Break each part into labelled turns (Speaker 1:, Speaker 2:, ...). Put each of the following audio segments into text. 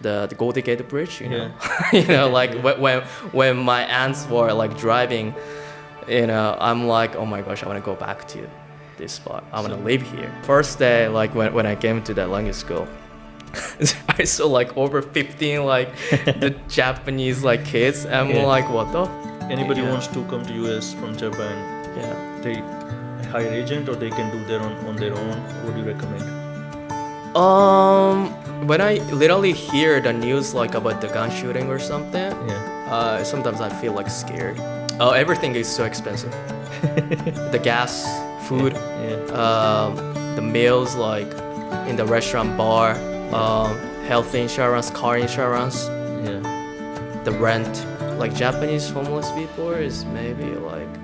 Speaker 1: the Golden Gate Bridge, you know.
Speaker 2: Yeah.
Speaker 1: You know, like when my aunts were like driving, you know, I'm like, oh my gosh, I want to go back to this spot. I want to live here. First day, like when I came to that language school, I saw like over 15 like the Japanese like kids. I'm
Speaker 2: Yeah.
Speaker 1: like, what the?
Speaker 2: Anybody
Speaker 1: Yeah.
Speaker 2: wants to come to US from Japan,
Speaker 1: Yeah.
Speaker 2: they hire agent or they can do their on their own. What do you recommend?
Speaker 1: When I literally hear the news like about the gun shooting or something, sometimes I feel like scared. Oh, everything is so expensive. The gas, food, the meals like in the restaurant bar, health insurance, car insurance,
Speaker 2: Yeah.
Speaker 1: the rent. Like Japanese homeless people is maybe like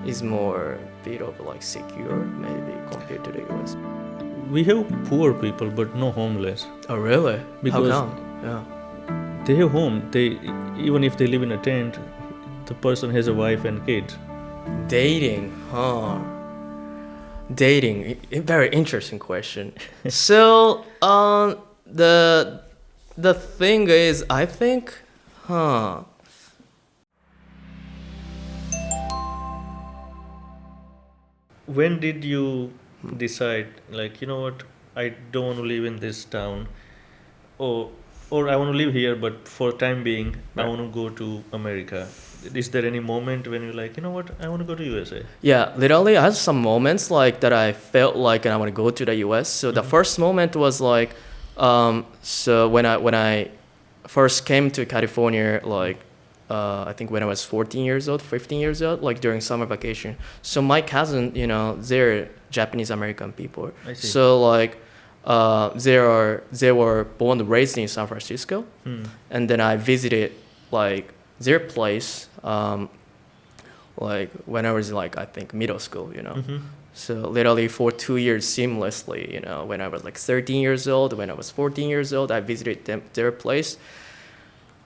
Speaker 1: is more bit of like secure maybe compared to the US.
Speaker 2: We have poor people but no homeless.
Speaker 1: Oh really?
Speaker 2: Because
Speaker 1: how come? Yeah.
Speaker 2: they have home. They even if they live in a tent, the person has a wife and kids.
Speaker 1: Dating, huh? Dating, very interesting question. So, the thing is, I think,
Speaker 2: When did you decide, like, you know what, I don't want to live in this town, or or I want to live here, but for time being, I want to go to America. Is there any moment when you're like, you know what, I want to go to USA?
Speaker 1: Yeah, literally, I had some moments like that I felt like I want to go to the US. So the first moment was like, so when I first came to California, like I think when I was 14 years old, 15 years old, like during summer vacation. So my cousin, you know, they're Japanese American people.
Speaker 2: I see.
Speaker 1: So like they were born and raised in San Francisco, and then I visited like their place like when I was like I think middle school, you know. So literally for 2 years seamlessly, you know, when I was like 13 years old, when I was 14 years old, I visited their place.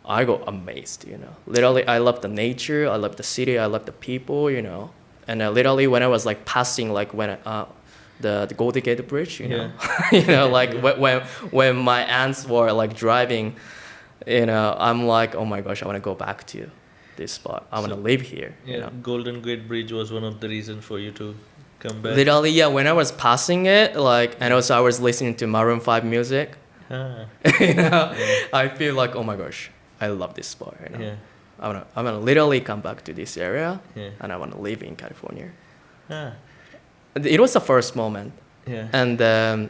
Speaker 1: I got amazed, you know. Literally, I love the nature, I love the city, I love the people, you know. And literally, when I was like passing, like when the Golden Gate Bridge, you know, you know, like when my aunts were like driving, you know, I'm like, oh my gosh, I want to go back to this spot. I want to live here.
Speaker 2: Yeah,
Speaker 1: You know?
Speaker 2: Golden Gate Bridge was one of the reasons for you to come back.
Speaker 1: Literally, yeah. When I was passing it, like, and also I was listening to Maroon 5 music. You know, I feel like, oh my gosh, I love this spot. You know? I wanna literally come back to this area, and I wanna live in California. It was the first moment, and the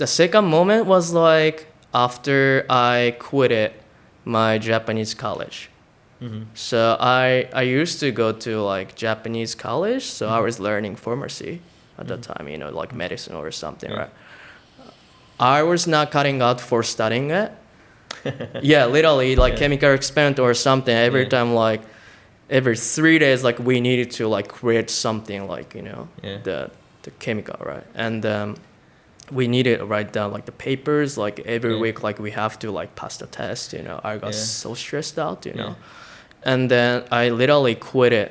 Speaker 1: second moment was like after I quitted my Japanese college. So I used to go to like Japanese college, so I was learning pharmacy at that time, you know, like medicine or something, right? I was not cutting out for studying it. Yeah, literally like chemical experiment or something. Every time, like every 3 days, like we needed to like create something like, you know, the chemical, right? And we needed to write down like the papers, like every week, like we have to like pass the test, you know. I got so stressed out, you know. And then I literally quitted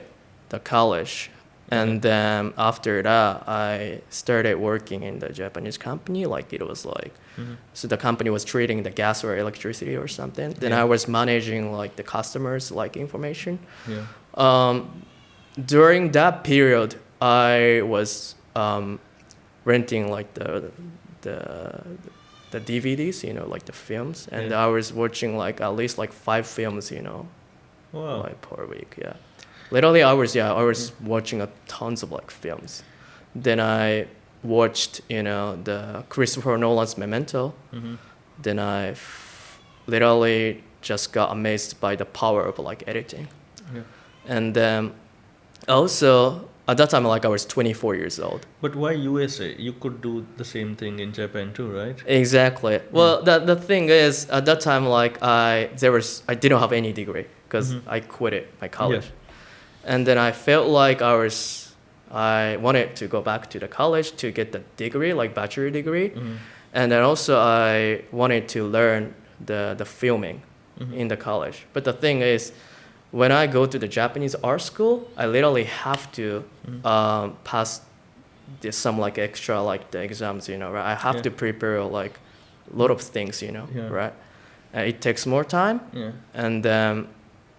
Speaker 1: the college. And then after that, I started working in the Japanese company. Like it was like, so the company was trading the gas or electricity or something. Then I was managing like the customers' like information. During that period, I was renting like the DVDs, you know, like the films, and I was watching like at least like 5 films, you know, like per week. Yeah. Literally, I was watching tons of like films. Then I watched, you know, the Christopher Nolan's Memento. Then I literally just got amazed by the power of like editing. And then also at that time, like I was 24 years old.
Speaker 2: But why USA? You could do the same thing in Japan too, right?
Speaker 1: Exactly. Well, the thing is, at that time, like I didn't have any degree because I quit my college. And then I felt like I wanted to go back to the college to get the degree, like bachelor degree. And then also I wanted to learn the filming in the college. But the thing is, when I go to the Japanese art school, I literally have to pass some like extra like the exams, you know, right? I have to prepare like lot of things, you know,
Speaker 2: Yeah.
Speaker 1: right? It takes more time,
Speaker 2: Yeah.
Speaker 1: and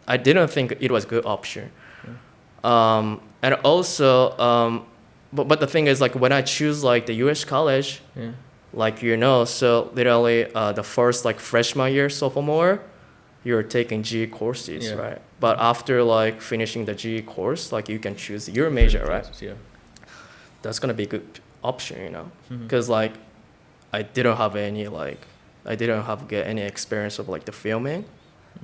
Speaker 1: I didn't think it was a good option.
Speaker 2: Yeah.
Speaker 1: And also, but the thing is, like, when I choose like the U.S. college,
Speaker 2: Yeah.
Speaker 1: like, you know, so literally the first like freshman year, sophomore, you're taking GE courses,
Speaker 2: Yeah.
Speaker 1: right? But after like finishing the GE course, like you can choose your major, right?
Speaker 2: Classes, yeah.
Speaker 1: That's gonna be a good option, you know,
Speaker 2: Mhm.
Speaker 1: because like I didn't have any like I didn't have get any experience of like the filming.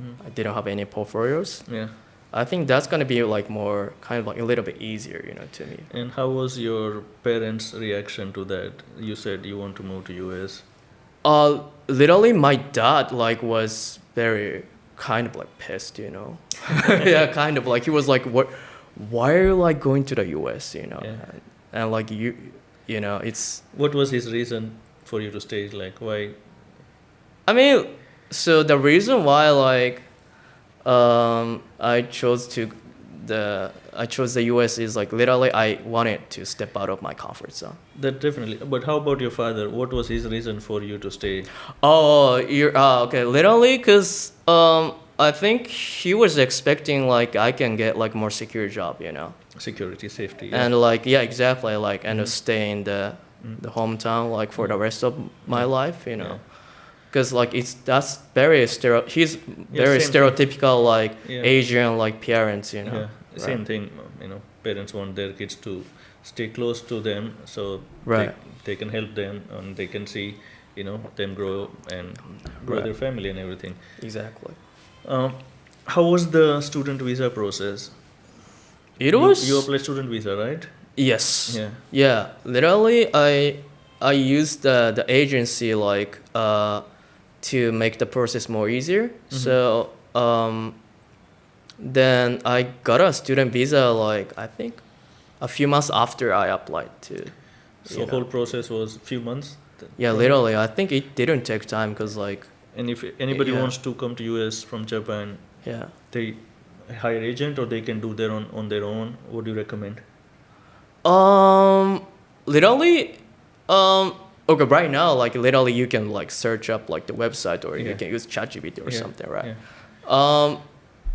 Speaker 2: Mhm.
Speaker 1: I didn't have any portfolios.
Speaker 2: Yeah.
Speaker 1: I think that's gonna be like more kind of like a little bit easier, you know, to me.
Speaker 2: And how was your parents' reaction to that? You said you want to move to US.
Speaker 1: Literally, my dad like was very kind of like pissed, you know. Yeah, kind of like he was like, "What? Why are you like going to the U.S.?" You know,
Speaker 2: Yeah.
Speaker 1: and like you know, it's.
Speaker 2: What was his reason for you to stay? Like why?
Speaker 1: I mean, so the reason why like I chose the U.S. is like literally I wanted to step out of my comfort zone.
Speaker 2: That definitely. But how about your father? What was his reason for you to stay?
Speaker 1: Oh, you're okay. Literally, cause I think he was expecting like I can get like more secure job, you know,
Speaker 2: Security, safety. Yeah.
Speaker 1: and like yeah, exactly, like and
Speaker 2: Mhm.
Speaker 1: stay in the
Speaker 2: Mm.
Speaker 1: hometown like for the rest of my
Speaker 2: Yeah.
Speaker 1: life, you know,
Speaker 2: Yeah.
Speaker 1: because like that's very he's
Speaker 2: Yeah,
Speaker 1: very
Speaker 2: same thing.
Speaker 1: stereotypical like
Speaker 2: Yeah.
Speaker 1: Asian like parents, you know.
Speaker 2: Yeah. Same
Speaker 1: Right.
Speaker 2: thing. You know, parents want their kids to stay close to them, so
Speaker 1: Right.
Speaker 2: they can help them and they can see, you know, them grow and grow
Speaker 1: Right.
Speaker 2: their family and everything.
Speaker 1: Exactly.
Speaker 2: Um, how was the student visa process?
Speaker 1: It
Speaker 2: You
Speaker 1: was
Speaker 2: applied student visa, right?
Speaker 1: yes.
Speaker 2: Yeah.
Speaker 1: Yeah. Literally, I used the agency like to make the process more easier.
Speaker 2: Mhm.
Speaker 1: So then I got a student visa like I think a few months after I applied to.
Speaker 2: So
Speaker 1: you
Speaker 2: whole
Speaker 1: know.
Speaker 2: process was few months.
Speaker 1: Yeah, literally. I think it didn't take time because like
Speaker 2: And if anybody
Speaker 1: Yeah.
Speaker 2: wants to come to US from Japan,
Speaker 1: yeah.
Speaker 2: they hire agent or they can do their own on their own. What do you recommend?
Speaker 1: Literally, okay, right now, like literally, you can like search up like the website or you
Speaker 2: Yeah.
Speaker 1: can use ChatGPT or
Speaker 2: Yeah.
Speaker 1: something, right?
Speaker 2: Yeah.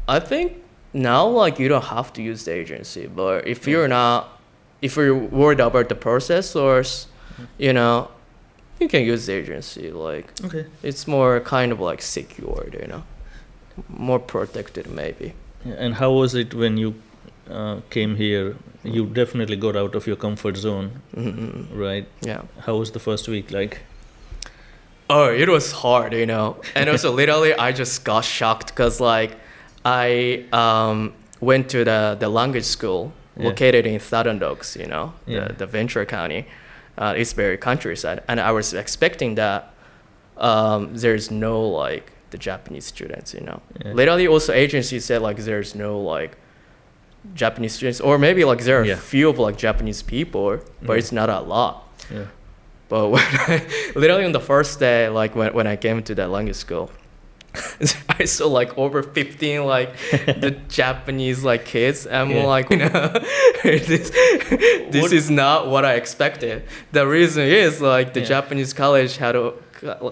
Speaker 1: I think now like you don't have to use the agency, but if
Speaker 2: Yeah.
Speaker 1: you're not, if you're worried about the process or, you know, you can use the agency. Like
Speaker 2: Okay.
Speaker 1: it's more kind of like secured, you know, more protected maybe.
Speaker 2: Yeah. And how was it when you came here? You definitely got out of your comfort zone,
Speaker 1: Mm-hmm.
Speaker 2: right?
Speaker 1: Yeah.
Speaker 2: How was the first week like?
Speaker 1: Oh, it was hard, you know. And also, literally, I just got shocked because, like, I went to the language school
Speaker 2: Yeah.
Speaker 1: located in Southern Oaks, you know,
Speaker 2: Yeah.
Speaker 1: the Ventura County. It's very countryside. And I was expecting that there's no, like, the Japanese students, you know.
Speaker 2: Yeah.
Speaker 1: Literally, also, agency said, like, there's no, like, Japanese students. Or maybe, like, there are
Speaker 2: Yeah.
Speaker 1: a few of, like, Japanese people, but
Speaker 2: Yeah.
Speaker 1: it's not a lot.
Speaker 2: Yeah.
Speaker 1: But when literally on the first day, like when I came to that language school, I saw like over 15 like the Japanese like kids. And I'm
Speaker 2: Yeah.
Speaker 1: like, you know, this
Speaker 2: What-
Speaker 1: is not what I expected. The reason is like the
Speaker 2: Yeah.
Speaker 1: Japanese college had a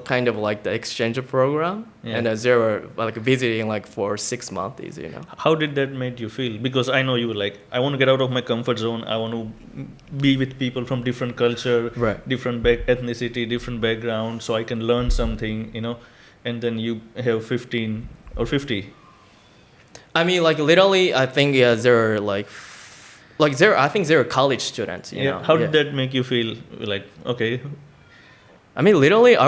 Speaker 1: kind of like the exchange program,
Speaker 2: Yeah.
Speaker 1: and they were like visiting like for 6 months, you know.
Speaker 2: How did that made you feel? Because I know you were like, I want to get out of my comfort zone. I want to be with people from different culture,
Speaker 1: Right.
Speaker 2: different ethnicity, different background, so I can learn something, you know. And then you have 15 or 50.
Speaker 1: I mean, like literally, I think yeah, they're like I think they're college students, you know.
Speaker 2: How did
Speaker 1: Yeah.
Speaker 2: that make you feel? Like, okay,
Speaker 1: I mean, literally, I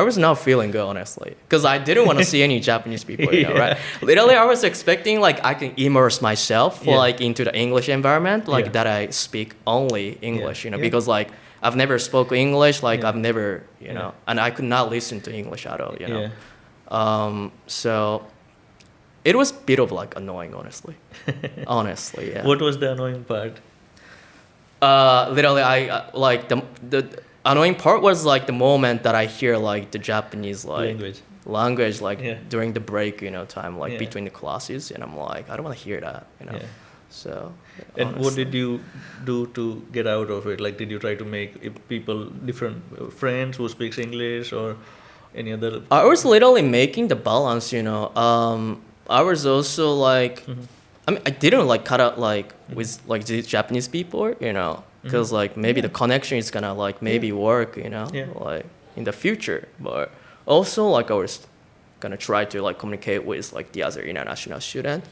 Speaker 1: was not feeling good, honestly, because I didn't want to see any Japanese people, you know,
Speaker 2: Yeah.
Speaker 1: right? Literally, I was expecting like I can immerse myself
Speaker 2: Yeah.
Speaker 1: like into the English environment, like
Speaker 2: Yeah.
Speaker 1: that I speak only English, you know,
Speaker 2: Yeah.
Speaker 1: because like I've never spoke English, like
Speaker 2: Yeah.
Speaker 1: I've never, you
Speaker 2: Yeah.
Speaker 1: know, and I could not listen to English at all, you know.
Speaker 2: Yeah.
Speaker 1: So it was a bit of like annoying, honestly. Honestly, yeah.
Speaker 2: What was the annoying part?
Speaker 1: Literally, I like the annoying part was like the moment that I hear like the Japanese like language like
Speaker 2: Yeah.
Speaker 1: during the break, you know, time like
Speaker 2: Yeah.
Speaker 1: between the classes, and I'm like, I don't want to hear that, you know.
Speaker 2: Yeah.
Speaker 1: So.
Speaker 2: And what
Speaker 1: honestly.
Speaker 2: did you do to get out of it? Like, did you try to make people different friends who speaks English, or Any other?
Speaker 1: I was literally making the balance, I was also like, I mean, I didn't like cut out like with like the Japanese people, because like maybe the connection is gonna like maybe work, like in the future. But also like I was gonna try to like communicate with like the other international student.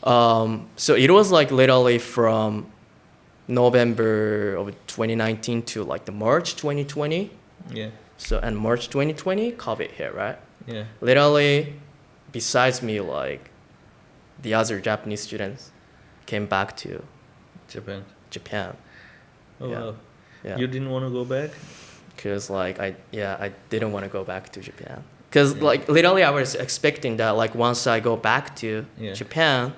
Speaker 1: So it was like literally from November of 2019 to like the March 2020.
Speaker 2: Yeah.
Speaker 1: So and March 2020, COVID hit, right?
Speaker 2: Yeah.
Speaker 1: Literally, besides me, like the other Japanese students came back to Japan.
Speaker 2: Oh
Speaker 1: Yeah.
Speaker 2: wow.
Speaker 1: Yeah.
Speaker 2: You didn't want to go back?
Speaker 1: Cause like I didn't want to go back to Japan. Cause like literally I was expecting that like once I go back to Japan,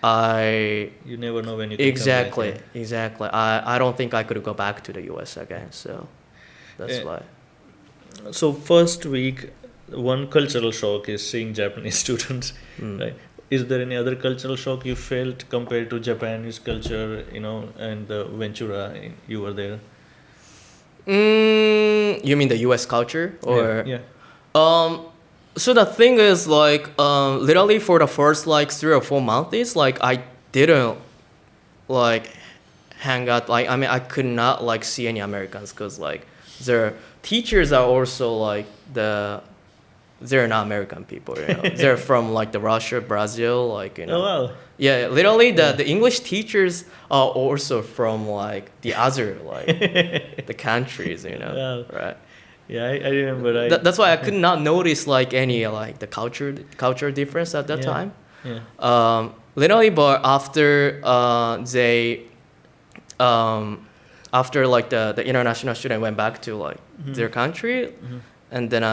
Speaker 2: You never know when you can
Speaker 1: exactly
Speaker 2: come back,
Speaker 1: exactly. I don't think I could go back to the US again. So that's why.
Speaker 2: So first week, one cultural shock is seeing Japanese students, right? Is there any other cultural shock you felt compared to Japanese culture, and the Ventura you were there?
Speaker 1: You mean the US culture or?
Speaker 2: Yeah.
Speaker 1: So the thing is like literally for the first like 3 or 4 months, like I didn't like hang out. Like I mean I could not like see any Americans because like their teachers are also like they're not American people, they're from like the Russia, Brazil, like
Speaker 2: Oh wow.
Speaker 1: Yeah, literally the English teachers are also from like the other like the countries,
Speaker 2: Wow.
Speaker 1: right?
Speaker 2: Yeah, I remember.
Speaker 1: That's why I could not notice like any like the culture difference at that time.
Speaker 2: Yeah.
Speaker 1: Literally, but after they after like the international student went back to like their country, and then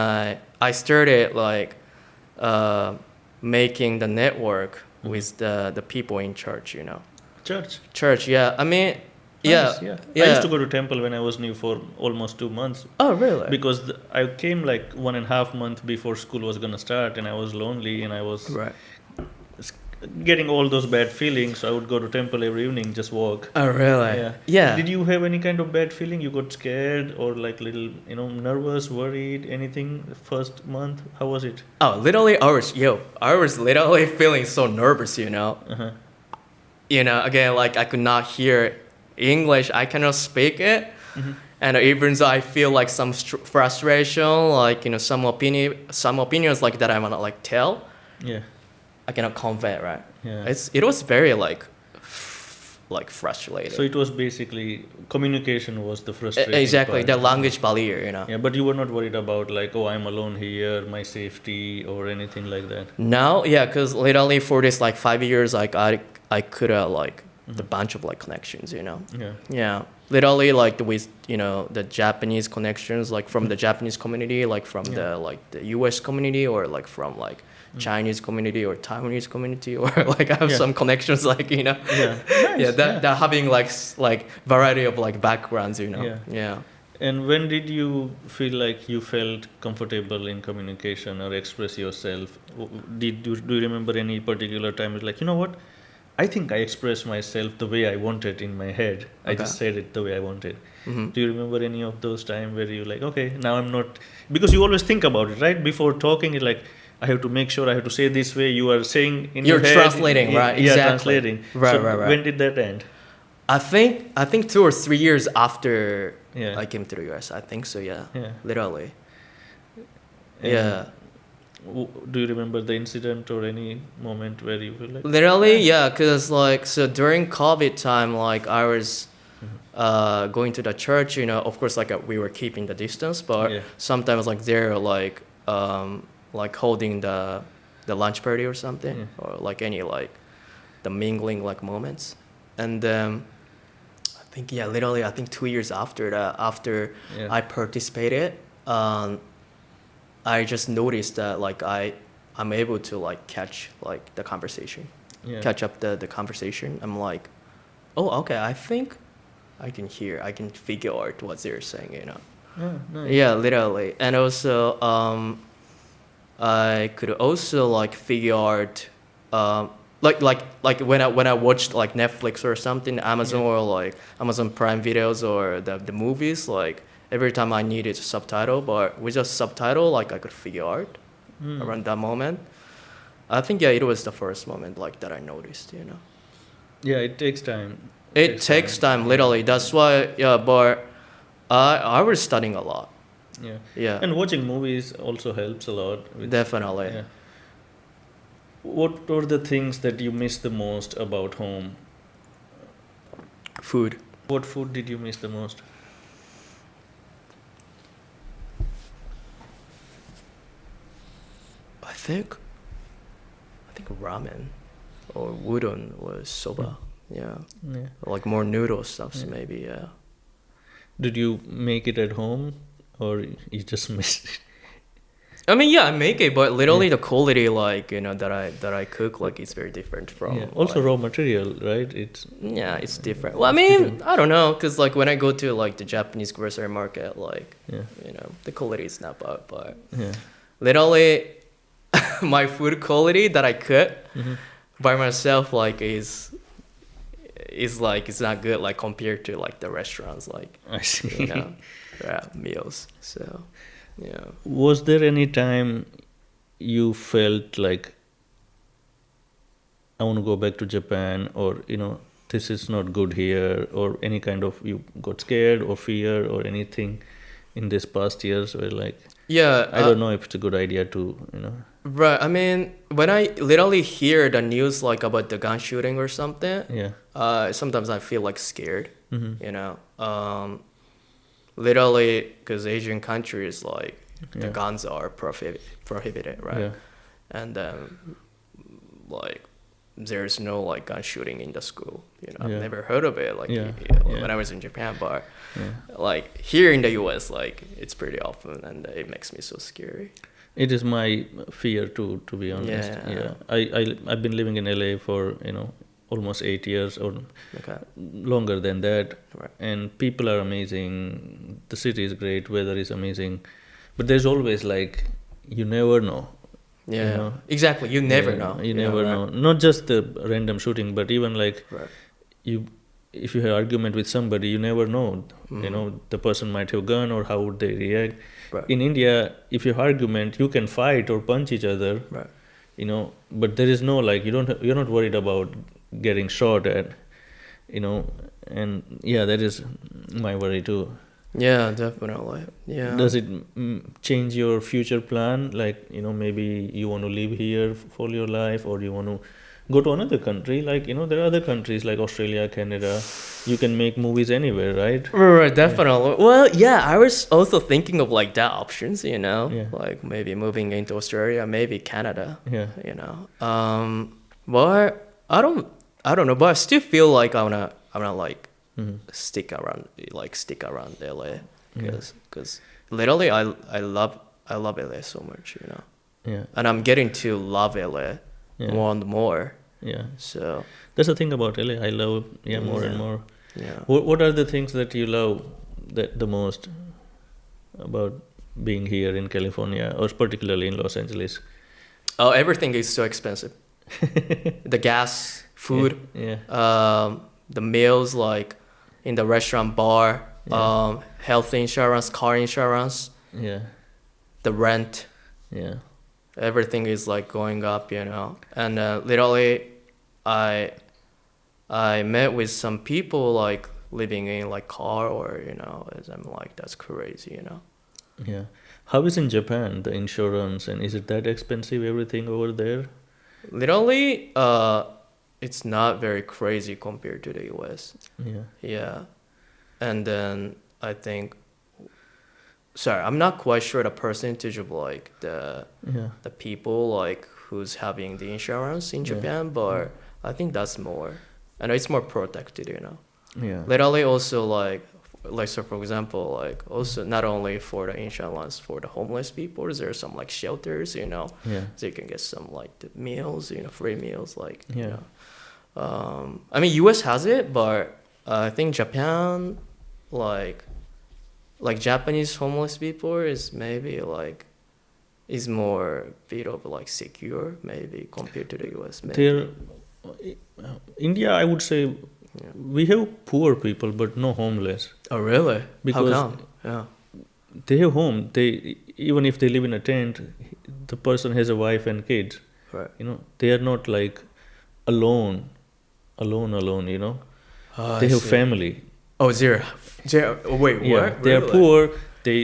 Speaker 1: I started like making the network with the people in church, Church, yeah. I mean,
Speaker 2: Nice,
Speaker 1: yeah.
Speaker 2: I used to go to temple when I was new for almost 2 months.
Speaker 1: Oh, really?
Speaker 2: Because I came like 1.5 months before school was gonna start, and I was lonely, and I was
Speaker 1: Right.
Speaker 2: getting all those bad feelings. So I would go to temple every evening, just walk.
Speaker 1: Oh, really?
Speaker 2: Yeah.
Speaker 1: Yeah.
Speaker 2: Did you have any kind of bad feeling? You got scared or like little, nervous, worried, anything first month? How was it?
Speaker 1: Oh, literally, I was literally feeling so nervous,
Speaker 2: Uh-huh.
Speaker 1: Again, like I could not hear English, I cannot speak it, and even though I feel like some frustration, like some opinions like that I wanna like tell,
Speaker 2: Yeah.
Speaker 1: I cannot convey, right?
Speaker 2: Yeah.
Speaker 1: It was very like frustrating.
Speaker 2: So it was basically communication was the frustrating
Speaker 1: exactly
Speaker 2: part.
Speaker 1: the language barrier,
Speaker 2: Yeah, but you were not worried about like, oh, I'm alone here, my safety or anything like that.
Speaker 1: Now, yeah, because literally for this like 5 years, like I could have like the bunch of like connections,
Speaker 2: Yeah.
Speaker 1: Yeah, literally like with the Japanese connections, like from the Japanese community, like from the US community, or like from like Chinese community or Taiwanese community, or like I have some connections, like
Speaker 2: Yeah. Nice.
Speaker 1: that having like variety of like backgrounds,
Speaker 2: Yeah. And when did you feel like you felt comfortable in communication or express yourself? Do you remember any particular time? It's like, you know what? I think I expressed myself the way I wanted in my head. I just said it the way I wanted. Do you remember any of those times where you like, okay, now I'm not, because you always think about it, right? Before talking, it's like, I have to make sure I have to say this way. You are saying in your head.
Speaker 1: You're translating, right?
Speaker 2: Yeah,
Speaker 1: Exactly.
Speaker 2: translating.
Speaker 1: Right.
Speaker 2: When did that end?
Speaker 1: I think 2 or 3 years after
Speaker 2: Yeah.
Speaker 1: I came to the US. I think so. Yeah.
Speaker 2: Yeah.
Speaker 1: Literally.
Speaker 2: And
Speaker 1: yeah.
Speaker 2: Do you remember the incident or any moment where you were like?
Speaker 1: Literally, yeah. Cause like so during COVID time, like I was going to the church. Of course, like we were keeping the distance, but sometimes like they're like holding the lunch party or something, or like any like the mingling like moments, and literally I think 2 years after that, after I participated, I just noticed that like I'm able to like catch like the conversation, catch up the conversation. I'm like, oh, okay, I think I can figure out what they're saying,
Speaker 2: Oh, nice.
Speaker 1: Yeah, literally. And also I could also like figure out like when I watched like Netflix or something, Amazon or like Amazon Prime videos or the movies, like every time I needed subtitle, but with just subtitle, like I could figure out around that moment. I think it was the first moment like that I noticed.
Speaker 2: Yeah, it takes time.
Speaker 1: It takes time, literally. That's why, but I was studying a lot.
Speaker 2: Yeah.
Speaker 1: Yeah.
Speaker 2: And watching movies also helps a lot.
Speaker 1: Definitely.
Speaker 2: Yeah. What are the things that you miss the most about home?
Speaker 1: Food.
Speaker 2: What food did you miss the most?
Speaker 1: I think ramen or udon or soba. Yeah.
Speaker 2: Yeah.
Speaker 1: Like more noodle stuffs, maybe. Yeah.
Speaker 2: Did you make it at home, or you just missed it?
Speaker 1: I mean, yeah, I make it, but literally the quality, like that I cook, like it's very different from.
Speaker 2: Also,
Speaker 1: like,
Speaker 2: raw material, right?
Speaker 1: it's different. Well, I mean, I don't know, cause like when I go to like the Japanese grocery market, like the quality is not bad, but literally my food quality that I cook by myself, like is like it's not good, like compared to like the restaurants, like
Speaker 2: I see.
Speaker 1: meals. So. Yeah.
Speaker 2: Was there any time you felt like I want to go back to Japan, or this is not good here, or any kind of you got scared or fear or anything in these past years where like I don't know if it's a good idea to
Speaker 1: Right. I mean, when I literally hear the news like about the gun shooting or something, sometimes I feel like scared. Literally, because Asian countries, like, the guns are prohibited, right?
Speaker 2: Yeah.
Speaker 1: And then, like, there's no, like, gun shooting in the school. I've never heard of it, like, when I was in Japan, but, like, here in the US, like, it's pretty often, and it makes me so scary.
Speaker 2: It is my fear too, to be honest. Yeah. I've been living in LA for, almost 8 years or longer than that.
Speaker 1: Right.
Speaker 2: And people are amazing. The city is great. Weather is amazing. But there's always like, you never know.
Speaker 1: Yeah, exactly. You never know.
Speaker 2: You never know. Not just the random shooting, but even like if you have argument with somebody, you never know. The person might have a gun, or how would they react.
Speaker 1: Right.
Speaker 2: In India, if you have argument, you can fight or punch each other.
Speaker 1: Right.
Speaker 2: But there is no like you're not worried about getting shot at, and that is my worry too.
Speaker 1: Yeah, definitely. Yeah.
Speaker 2: Does it change your future plan? Like, maybe you want to live here for your life, or you want to go to another country? Like, there are other countries like Australia, Canada. You can make movies anywhere, right?
Speaker 1: Right, definitely. Well, yeah, I was also thinking of like that options, like maybe moving into Australia, maybe Canada. But I don't know, but I still feel like I wanna like stick around LA, because literally I love LA so much, and I'm getting to love LA more and more.
Speaker 2: Yeah.
Speaker 1: So
Speaker 2: that's the thing about LA. I love more and more.
Speaker 1: Yeah.
Speaker 2: What are the things that you love the most about being here in California, or particularly in Los Angeles?
Speaker 1: Oh, everything is so expensive. The gas, food, the meals, like in the restaurant, bar, health insurance, car insurance, the rent.
Speaker 2: Yeah.
Speaker 1: Everything is like going up, and literally I met with some people like living in like car, or as I'm like, that's crazy.
Speaker 2: Yeah. How is in Japan the insurance, and is it that expensive, everything over there?
Speaker 1: Literally, it's not very crazy compared to the US. Yeah. And then I think, sorry, I'm not quite sure the percentage of like the people like who's having the insurance in Japan, but I think that's more, and it's more protected,
Speaker 2: Yeah.
Speaker 1: Literally also like so for example, like also not only for the insurance for the homeless people, there are some like shelters, so you can get some like the meals, free meals, like I mean US has it, but I think Japan, like Japanese homeless people is maybe like is more bit of like secure maybe compared to the US. Maybe.
Speaker 2: India, I would say we have poor people but no homeless.
Speaker 1: Oh really?
Speaker 2: Because
Speaker 1: how come? Yeah.
Speaker 2: they have home. They even if they live in a tent, the person has a wife and kids.
Speaker 1: Right.
Speaker 2: They are not like alone, alone.
Speaker 1: Oh, I
Speaker 2: They have
Speaker 1: see.
Speaker 2: family.
Speaker 1: Oh, zero. Zero. Wait,
Speaker 2: Yeah,
Speaker 1: what?
Speaker 2: they are
Speaker 1: Really?
Speaker 2: poor. They,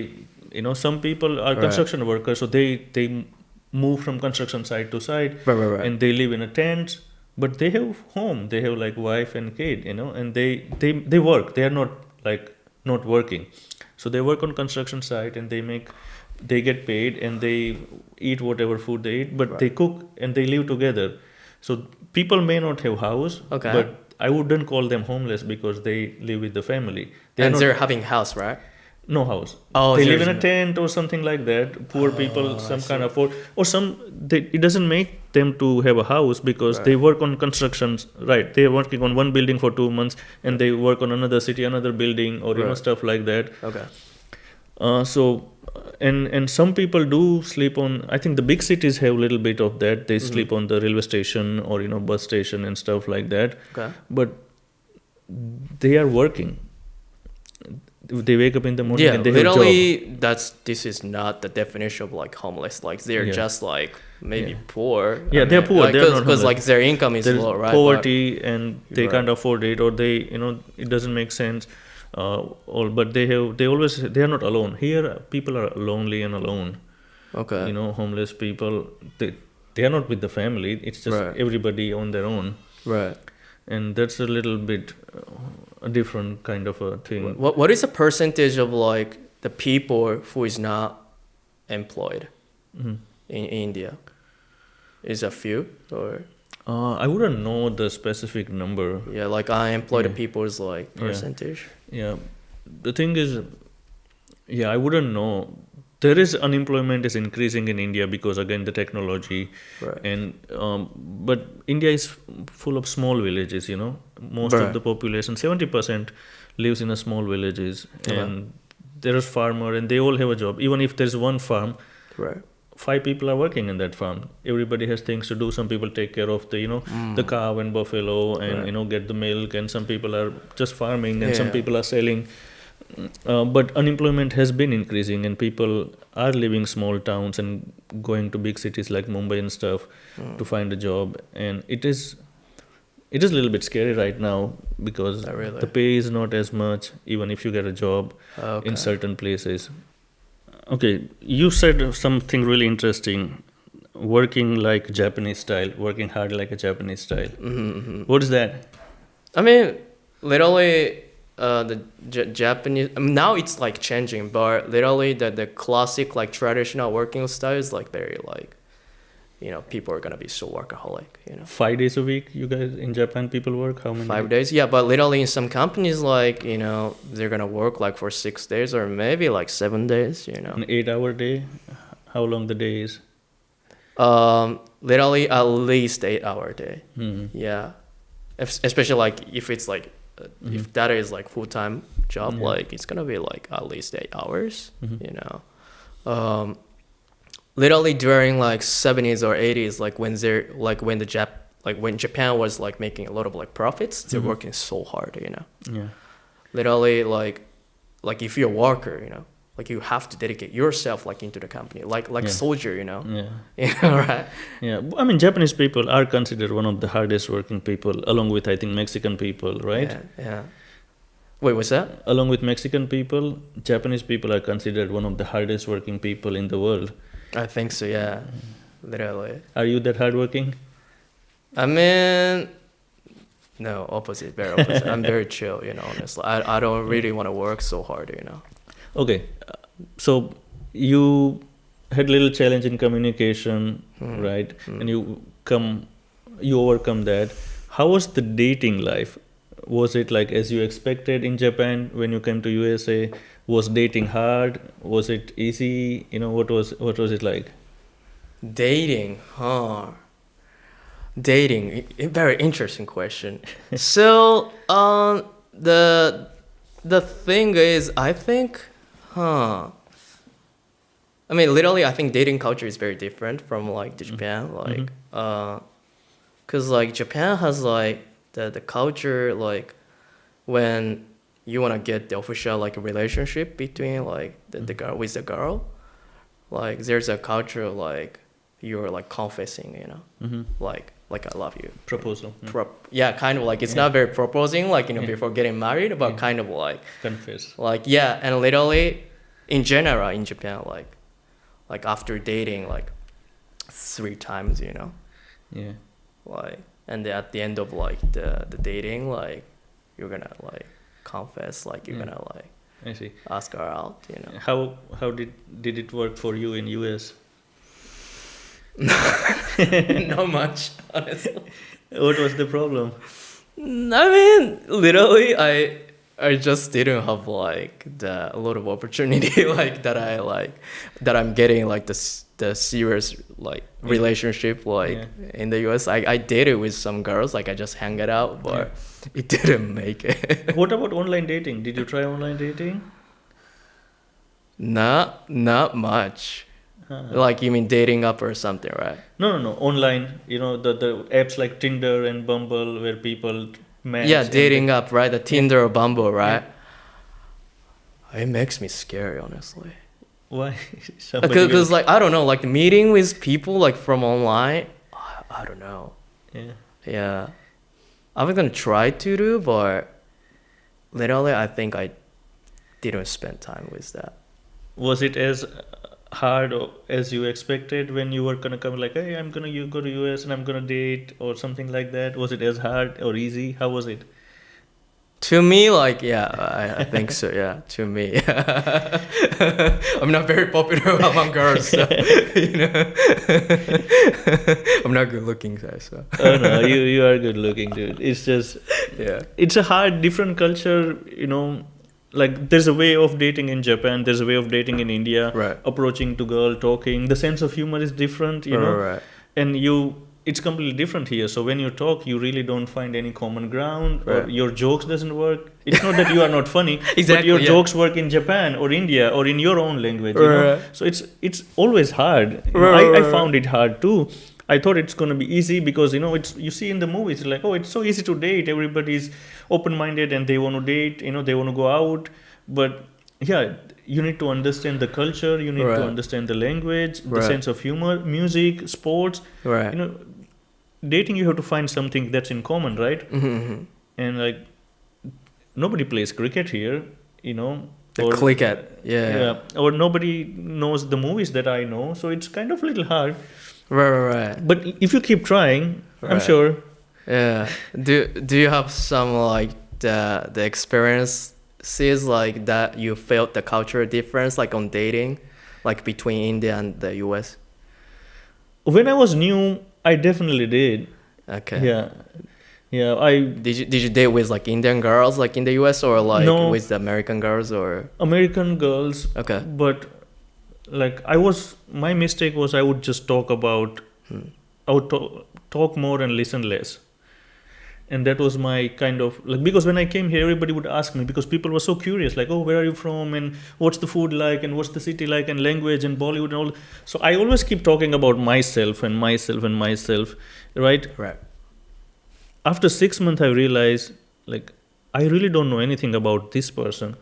Speaker 2: some people are
Speaker 1: Right.
Speaker 2: construction workers, so they move from construction site to site,
Speaker 1: Right.
Speaker 2: and they live in a tent. But they have home. They have like wife and kid, and they work. They are not like not working, so they work on construction site and they get paid and they eat whatever food they eat, but they
Speaker 1: Right.
Speaker 2: cook and they live together. So people may not have house,
Speaker 1: Okay.
Speaker 2: but I wouldn't call them homeless because they live with the family. They are
Speaker 1: And
Speaker 2: not
Speaker 1: they're having house, right?
Speaker 2: no house.
Speaker 1: Oh,
Speaker 2: They live
Speaker 1: there's
Speaker 2: in a
Speaker 1: no.
Speaker 2: tent or something like that. Poor people,
Speaker 1: I
Speaker 2: some
Speaker 1: see.
Speaker 2: can't afford, or it doesn't make them to have a house because they
Speaker 1: Right.
Speaker 2: work on constructions. Right, they are working on one building for 2 months, and they work on another city, another building, or
Speaker 1: Right.
Speaker 2: stuff like that.
Speaker 1: Okay.
Speaker 2: And some people do sleep on. I think the big cities have a little bit of that. They sleep on the railway station or bus station and stuff like that.
Speaker 1: Okay.
Speaker 2: But they are working. They wake up in the morning
Speaker 1: Yeah,
Speaker 2: and they have a job.
Speaker 1: literally, this is not the definition of like homeless. Like they're
Speaker 2: Yeah.
Speaker 1: just like maybe
Speaker 2: Yeah.
Speaker 1: poor.
Speaker 2: Yeah, they're poor. They're not
Speaker 1: Because
Speaker 2: homeless.
Speaker 1: like their income is
Speaker 2: There's
Speaker 1: low, right?
Speaker 2: poverty and they
Speaker 1: Right.
Speaker 2: can't afford it, or they it doesn't make sense. But they are not alone. Here, people are lonely and alone.
Speaker 1: Okay.
Speaker 2: Homeless people, they are not with the family. It's just
Speaker 1: Right.
Speaker 2: everybody on their own,
Speaker 1: Right.
Speaker 2: and that's a little bit a different kind of a thing.
Speaker 1: What is the percentage of like the people who is not employed
Speaker 2: Mhm.
Speaker 1: in India? Is a few or
Speaker 2: I wouldn't know the specific number.
Speaker 1: yeah, like unemployed
Speaker 2: Yeah.
Speaker 1: people's like
Speaker 2: Yeah.
Speaker 1: percentage?
Speaker 2: Yeah, the thing is, yeah, I wouldn't know. There is unemployment is increasing in India because again the technology,
Speaker 1: Right.
Speaker 2: and but India is full of small villages. Most
Speaker 1: Right.
Speaker 2: of the population, 70% lives in a small villages,
Speaker 1: Okay.
Speaker 2: and there is farmer and they all have a job. Even if there's one farm,
Speaker 1: Right.
Speaker 2: 5 people are working in that farm. Everybody has things to do. Some people take care of the cow and buffalo, and
Speaker 1: Right.
Speaker 2: get the milk, and some people are just farming, and some
Speaker 1: Yeah.
Speaker 2: people are selling. But unemployment has been increasing, and people are leaving small towns and going to big cities like Mumbai and stuff to find a job. And it is a little bit scary right now because
Speaker 1: Oh, really?
Speaker 2: the pay is not as much, even if you get a job
Speaker 1: Okay.
Speaker 2: in certain places. Okay, you said something really interesting. Working like Japanese style, working hard like a Japanese style. What is that?
Speaker 1: I mean, literally, the Japanese now it's like changing, but literally the classic like traditional working style is like very like, people are gonna be so workaholic.
Speaker 2: 5 days a week, you guys in Japan people work? How many?
Speaker 1: 5 days, yeah, but literally in some companies like they're gonna work like for 6 days or maybe like 7 days.
Speaker 2: An 8-hour day? How long the day is?
Speaker 1: Literally at least 8 hour day.
Speaker 2: Hmm.
Speaker 1: Yeah, especially like if it's like if that is like full-time job,
Speaker 2: Yeah.
Speaker 1: like it's gonna be like at least 8 hours.
Speaker 2: Mhm.
Speaker 1: Literally during like 70s or 80s, like when they're like when Japan was like making a lot of like profits, they're
Speaker 2: Mhm.
Speaker 1: working so hard.
Speaker 2: Yeah.
Speaker 1: Literally like if you're a worker, like you have to dedicate yourself like into the company, like
Speaker 2: Yeah.
Speaker 1: soldier.
Speaker 2: Yeah.
Speaker 1: Right?
Speaker 2: Yeah. I mean, Japanese people are considered one of the hardest working people, along with, I think, Mexican people, right?
Speaker 1: Yeah. Wait, what's that?
Speaker 2: Along with Mexican people, Japanese people are considered one of the hardest working people in the world.
Speaker 1: I think so. Yeah. Literally.
Speaker 2: Are you that hardworking?
Speaker 1: I mean, no, opposite, very opposite. I'm very chill, honestly. I don't really want to work so hard.
Speaker 2: Okay, so you had little challenge in communication, right? And you overcome that. How was the dating life? Was it like as you expected in Japan when you came to USA? Was dating hard? Was it easy? What was it like?
Speaker 1: Dating, huh? Dating, very interesting question. So, the thing is, I think, I mean, literally, I think dating culture is very different from like Japan, like, cause like Japan has like the culture like when you want to get the official like relationship between like the girl with the girl, like there's a culture like you're like confessing, you know, like I love you.
Speaker 2: Proposal.
Speaker 1: Yeah, kind of like it's not very proposing like, you know, before getting married, but kind of like
Speaker 2: confess.
Speaker 1: Like yeah, and literally in general in Japan, like after dating like 3 times, you know.
Speaker 2: Yeah.
Speaker 1: Like, and then at the end of like the dating, like you're gonna like confess, like you're gonna like
Speaker 2: I see.
Speaker 1: ask her out, you know.
Speaker 2: How did it work for you in US?
Speaker 1: Not much, honestly.
Speaker 2: What was the problem?
Speaker 1: I mean, literally, I just didn't have like a lot of opportunity like that I'm getting like the serious like relationship like in the US. I dated with some girls, like I just hang it out, but it didn't make it.
Speaker 2: What about online dating? Did you try online dating?
Speaker 1: Not much. Like you mean dating up or something, right?
Speaker 2: No. Online, you know, the apps like Tinder and Bumble where people match.
Speaker 1: Yeah, dating up, right? The Tinder or Bumble, right? It makes me scary, honestly.
Speaker 2: Why?
Speaker 1: Because like I don't know, like meeting with people like from online, I don't know. Yeah. I was gonna try to do, but literally I think I didn't spend time with that.
Speaker 2: Was it as hard as you expected when you were gonna come like, hey, I'm gonna go to US and I'm gonna date or something like that? Was it as hard or easy? How was it?
Speaker 1: To me, like, yeah, I think so, yeah, to me. I'm not very popular among girls, so, you know. I'm not good looking, so.
Speaker 2: Oh no, you are good looking, dude. It's just, it's a hard, different culture, you know. Like there's a way of dating in Japan, there's a way of dating in India, approaching to girl, talking. The sense of humor is different, you know, and it's completely different here. So when you talk, you really don't find any common ground, or your jokes doesn't work. It's not that you are not funny, but your jokes work in Japan or India or in your own language, you know. So it's always hard. I found it hard too. I thought it's going to be easy because, you know, you see in the movies, like, oh, it's so easy to date. Everybody's open-minded and they want to date, you know, they want to go out. But yeah, you need to understand the culture. You need to understand the language, the sense of humor, music, sports. You know, dating, you have to find something that's in common, right? And like, nobody plays cricket here, you know.
Speaker 1: Cricket,
Speaker 2: or nobody knows the movies that I know. So it's kind of a little hard.
Speaker 1: Right.
Speaker 2: But if you keep trying, I'm sure.
Speaker 1: Yeah. Do you have some like the experiences like that you felt the cultural difference like on dating, like between India and the US?
Speaker 2: When I was new, I definitely did.
Speaker 1: Okay.
Speaker 2: Yeah.
Speaker 1: Did you date with like Indian girls like in the US or like with the American girls or
Speaker 2: American girls?
Speaker 1: Okay.
Speaker 2: But like my mistake was I would just talk about I would talk more and listen less, and that was my kind of like, because when I came here everybody would ask me, because people were so curious, like, oh, where are you from and what's the food like and what's the city like and language and Bollywood and all. So I always keep talking about myself, right? After 6 months I realized, like, I really don't know anything about this person.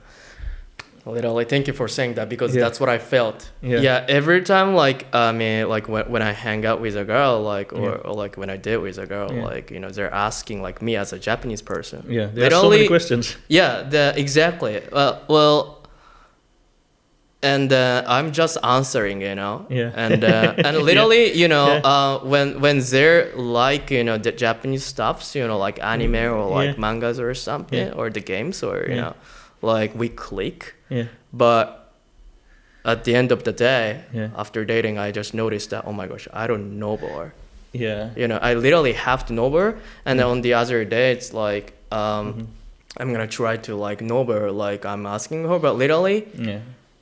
Speaker 1: Literally, thank you for saying that, because that's what I felt. Yeah, every time like I mean like when I hang out with a girl, like or like when I date with a girl, like, you know, they're asking like me as a Japanese person.
Speaker 2: Yeah, there are so many questions.
Speaker 1: Yeah, exactly. Well, and I'm just answering, you know. And literally, you know, when they're like, you know, the Japanese stuffs, you know, like anime or like mangas or something, or the games, or you know, like we click. But at the end of the day, after dating, I just noticed that, oh my gosh, I don't know her. You know, I literally have to know her. And then on the other day, it's like, I'm gonna try to like know her, like I'm asking her, but literally,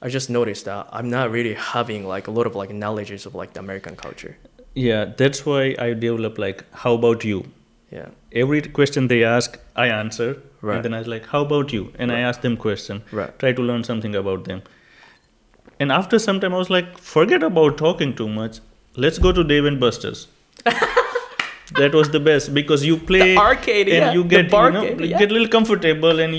Speaker 1: I just noticed that I'm not really having like a lot of like knowledges of like the American culture.
Speaker 2: Yeah, that's why I developed like, how about you? Every question they ask, I answer. And then I was like, how about you? And I asked them question. Try to learn something about them. And after some time, I was like, forget about talking too much. Let's go to Dave and Buster's. That was the best because you play
Speaker 1: The arcade,
Speaker 2: and
Speaker 1: yeah.
Speaker 2: you
Speaker 1: The
Speaker 2: get
Speaker 1: barcade,
Speaker 2: you
Speaker 1: yeah.
Speaker 2: get a little comfortable and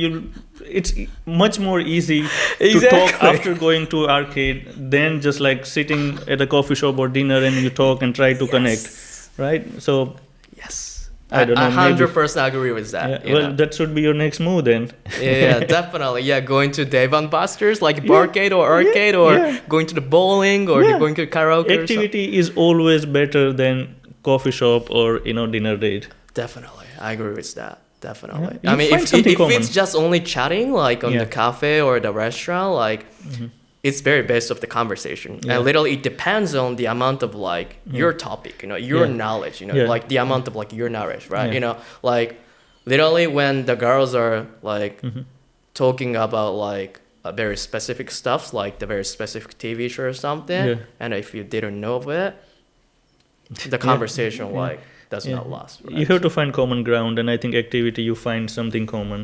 Speaker 2: it's much more easy to
Speaker 1: Exactly.
Speaker 2: talk after going to arcade than just like sitting at a coffee shop or dinner and you talk and try to connect, right? So
Speaker 1: Yes.
Speaker 2: I don't know, maybe
Speaker 1: 100% agree with that.
Speaker 2: yeah,
Speaker 1: you
Speaker 2: well
Speaker 1: know?
Speaker 2: that should be your next move then.
Speaker 1: Yeah, definitely. Yeah, going to Dave and Buster's, like barcade or arcade, or
Speaker 2: yeah.
Speaker 1: going to the bowling, or
Speaker 2: Yeah.
Speaker 1: going to karaoke. Or something.
Speaker 2: Activity is always better than coffee shop or dinner date.
Speaker 1: Definitely, I agree with that. Definitely.
Speaker 2: Yeah.
Speaker 1: I
Speaker 2: You
Speaker 1: mean,
Speaker 2: find
Speaker 1: if
Speaker 2: something common.
Speaker 1: it's just only chatting, like on
Speaker 2: Yeah.
Speaker 1: the cafe or the restaurant, like it's very based of the conversation,
Speaker 2: Yeah.
Speaker 1: and literally it depends on the amount of like your topic, your
Speaker 2: Yeah.
Speaker 1: knowledge,
Speaker 2: Yeah.
Speaker 1: like the amount of like your knowledge, right?
Speaker 2: Yeah.
Speaker 1: Like literally when the girls are like talking about like a very specific stuff, like the very specific TV show or something,
Speaker 2: Yeah.
Speaker 1: and if you didn't know of it, the conversation like does
Speaker 2: Yeah.
Speaker 1: not last. Right?
Speaker 2: You have to find common ground, and I think activity you find something common.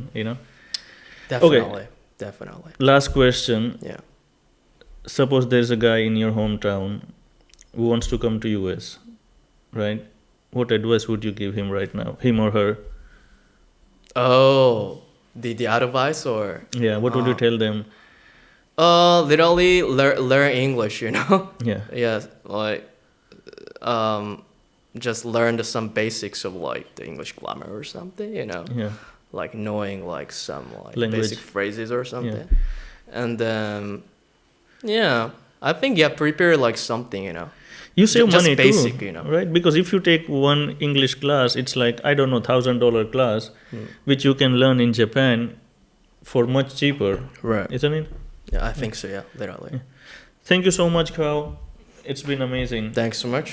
Speaker 1: Definitely, definitely.
Speaker 2: Last question.
Speaker 1: Yeah.
Speaker 2: Suppose there's a guy in your hometown who wants to come to US, right? What advice would you give him right now, him or her?
Speaker 1: Oh, the advice or
Speaker 2: Yeah, what would you tell them?
Speaker 1: literally learn English.
Speaker 2: Yeah,
Speaker 1: Yeah, like just learn some basics of like the English grammar or something.
Speaker 2: yeah,
Speaker 1: Like knowing like some like
Speaker 2: Language.
Speaker 1: basic phrases or something, and then I think prepare like something.
Speaker 2: You save
Speaker 1: Just
Speaker 2: money
Speaker 1: basic,
Speaker 2: too, right? Because if you take one English class, it's like I don't know $1,000 class, which you can learn in Japan for much cheaper,
Speaker 1: Right.
Speaker 2: isn't it?
Speaker 1: Yeah, I think so. Yeah, literally.
Speaker 2: Thank you so much, Kao. It's been amazing.
Speaker 1: Thanks so much.